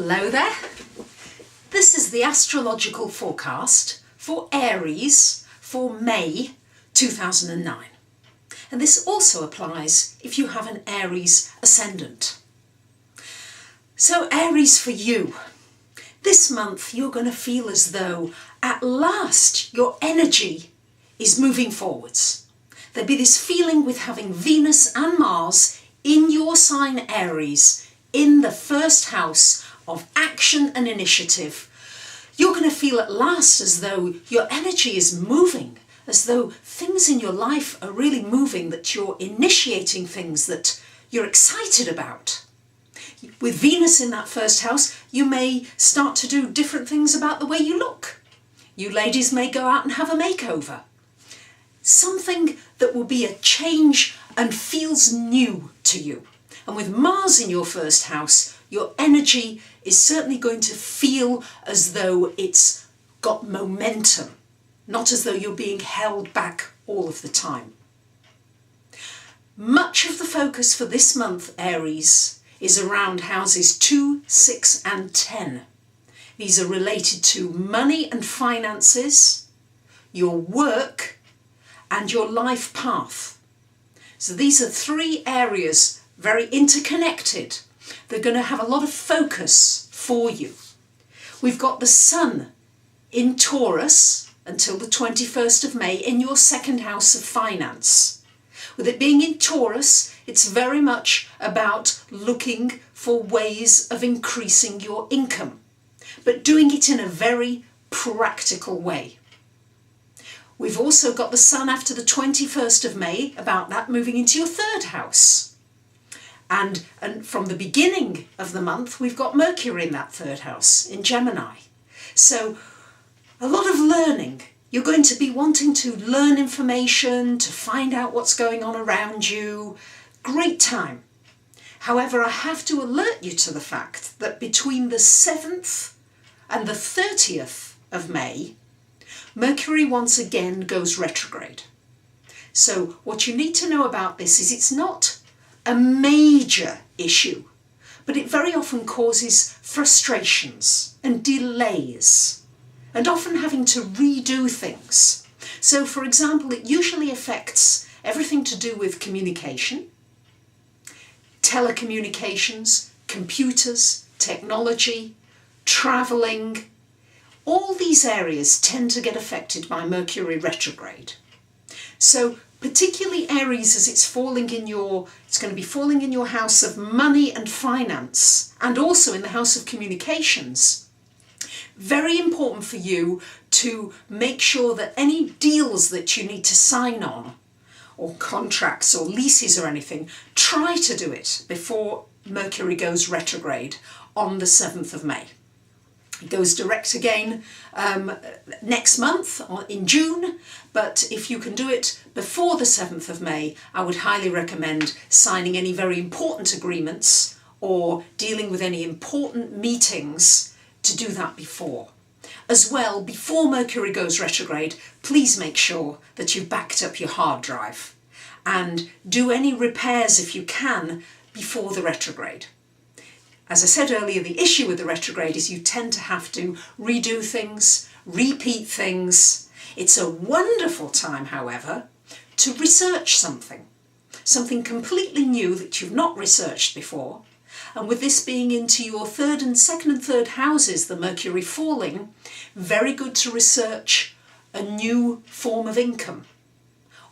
Hello there. This is the astrological forecast for Aries for May 2009. And this also applies if you have an Aries ascendant. So Aries, for you, this month you're going to feel as though at last your energy is moving forwards. There'll be this feeling with having Venus and Mars in your sign Aries in the first house of action and initiative. You're going to feel at last as though your energy is moving, as though things in your life are really moving, that you're initiating things that you're excited about. With Venus in that first house, you may start to do different things about the way you look. You ladies may go out and have a makeover. Something that will be a change and feels new to you. And with Mars in your first house, your energy is certainly going to feel as though it's got momentum, not as though you're being held back all of the time. Much of the focus for this month, Aries, is around houses 2, 6 and 10. These are related to money and finances, your work and your life path. So these are three areas, very interconnected. They're going to have a lot of focus for you. We've got the Sun in Taurus until the 21st of May in your second house of finance. With it being in Taurus, it's very much about looking for ways of increasing your income, but doing it in a very practical way. We've also got the Sun after the 21st of May, about that moving into your third house. And from the beginning of the month, we've got Mercury in that third house, in Gemini. So a lot of learning. You're going to be wanting to learn information, to find out what's going on around you. Great time. However, I have to alert you to the fact that between the 7th and the 30th of May, Mercury once again goes retrograde. So what you need to know about this is it's not a major issue, but it very often causes frustrations and delays, and often having to redo things. So, for example, it usually affects everything to do with communication, telecommunications, computers, technology, travelling. All these areas tend to get affected by Mercury retrograde. So particularly Aries, as it's going to be falling in your house of money and finance, and also in the house of communications. Very important for you to make sure that any deals that you need to sign on, or contracts or leases or anything, try to do it before Mercury goes retrograde on the 7th of May. It goes direct again next month in June, but if you can do it before the 7th of May, I would highly recommend signing any very important agreements or dealing with any important meetings to do that before. As well, before Mercury goes retrograde, please make sure that you've backed up your hard drive and do any repairs if you can before the retrograde. As I said earlier, the issue with the retrograde is you tend to have to redo things, repeat things. It's a wonderful time, however, to research something completely new that you've not researched before. And with this being into your second and third houses, the Mercury falling, very good to research a new form of income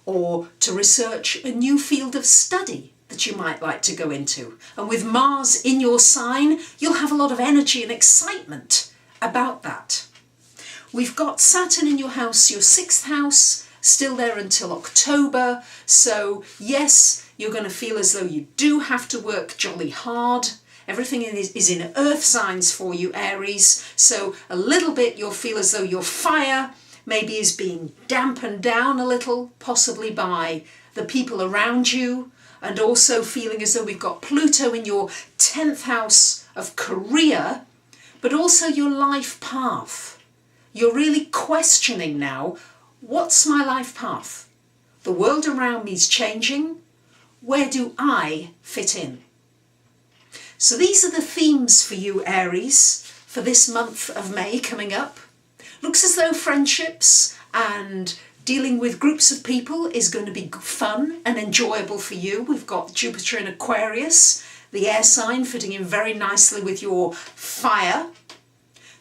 or to research a new field of study that you might like to go into. And with Mars in your sign, you'll have a lot of energy and excitement about that. We've got Saturn in your house, your 6th house, still there until October. So yes, you're going to feel as though you do have to work jolly hard. Everything is in earth signs for you, Aries. So a little bit you'll feel as though your fire maybe is being dampened down a little, possibly by the people around you. And also feeling as though we've got Pluto in your 10th house of career, but also your life path. You're really questioning now, what's my life path? The world around me is changing. Where do I fit in? So these are the themes for you, Aries, for this month of May coming up. Looks as though friendships and dealing with groups of people is going to be fun and enjoyable for you. We've got Jupiter in Aquarius, the air sign, fitting in very nicely with your fire.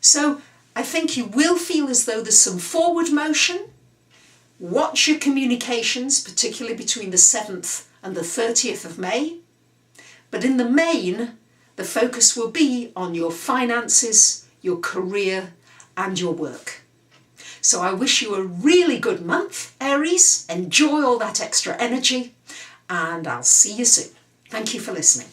So I think you will feel as though there's some forward motion. Watch your communications, particularly between the 7th and the 30th of May. But in the main, the focus will be on your finances, your career, and your work. So I wish you a really good month, Aries. Enjoy all that extra energy, and I'll see you soon. Thank you for listening.